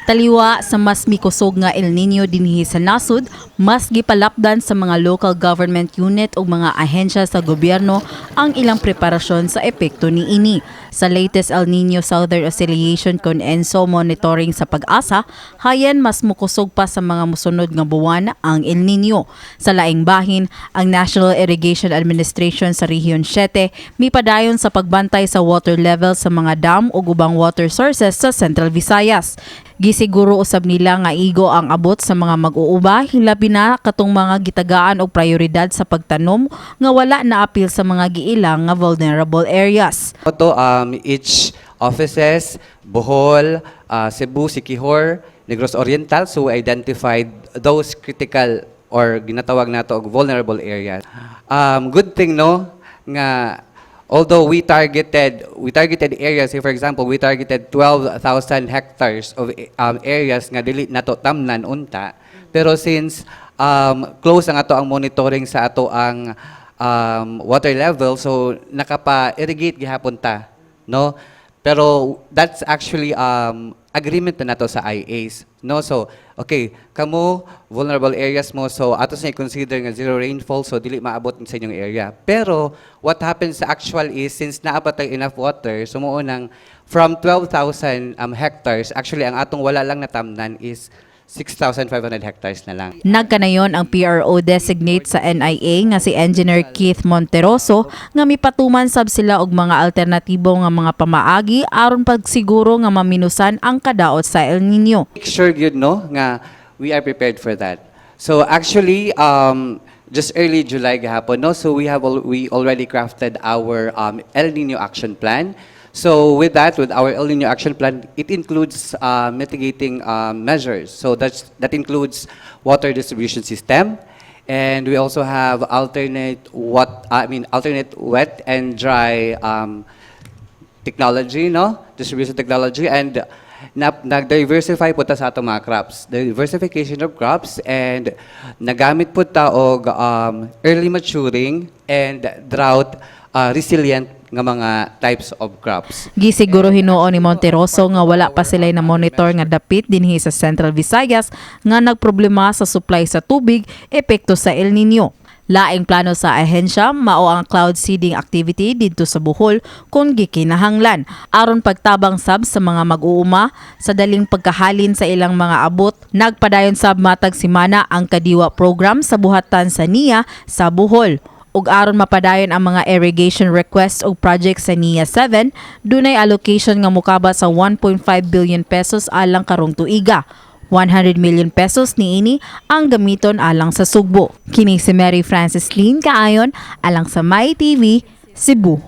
Taliwa sa mas mikusog nga El Nino dinhi sa nasud, mas gipalapdan sa mga local government unit o mga ahensya sa gobyerno ang ilang preparasyon sa epekto niini. Sa latest El Nino Southern Oscillation kon ENSO monitoring sa pag-asa, hayan mas mukusog pa sa mga musunod nga buwan ang El Nino. Sa laing bahin, ang National Irrigation Administration sa Region 7 mipadayon sa pagbantay sa water level sa mga dam o ubang water sources sa Central Visayas. Gisiguro usab nila nga igo ang abot sa mga mag-uuba, hilabi na katong mga gitagaan og prioridad sa pagtanom nga wala na apil sa mga giilang nga vulnerable areas. Ito, each offices, Bohol, Cebu, Siquijor, Negros Oriental, so we identified those critical or ginatawag nato og vulnerable areas. Good thing no nga although we targeted areas, say for example, we targeted 12,000 hectares of areas nga dili nato tamnan unta, pero since close ang ato ang monitoring sa ato ang water level, so nakapa-irrigate gihapon ta, no? Pero that's actually agreement na nato sa IAs, no? So okay, kamo vulnerable areas mo, so ato sa i-consider nga zero rainfall, so dili maabot sa inyong area. Pero what happens sa actual is, since naabot tayo enough water, sumuo nang from 12,000 hectares, actually ang atong wala lang natamnan is 6,500 hectares na lang. Nagkanayon ang PRO designate sa NIA nga si Engineer Keith Monteroso nga mipatuman sab sila og mga alternatibo nga mga pamaagi aron pagsiguro nga maminusan ang kadaot sa El Nino. Make sure you know nga we are prepared for that. So actually just early July gahapon, no, so we already crafted our El Nino action plan. So with our El Nino action plan, it includes mitigating measures. So that includes water distribution system, and we also have alternate wet and dry technology, no, distribution technology, and nag-diversify po ta sa atong mga crops. Diversification of crops, and nagamit po ta og early maturing and drought resilient nga mga types of crops. Gisiguro hinuon ni Monteroso nga wala pa sila na monitor nga dapit dinhi sa Central Visayas nga nagproblema sa supply sa tubig epekto sa El Nino. Laing plano sa ahensya mao ang cloud seeding activity didto sa Bohol kung gikinahanglan aron pagtabang sab sa mga mag-uuma sa daling pagkahalin sa ilang mga abot. Nagpadayon sab matag simana ang Kadiwa program sa buhatan sa NIA sa Bohol. Ug aron mapadayon ang mga irrigation requests o projects sa NIA 7, dunay allocation nga mukaba sa 1.5 billion pesos alang karong tuiga. 100 million pesos niini ang gamiton alang sa Sugbo. Kini si Mary Frances Lin kaayon alang sa My TV, Cebu.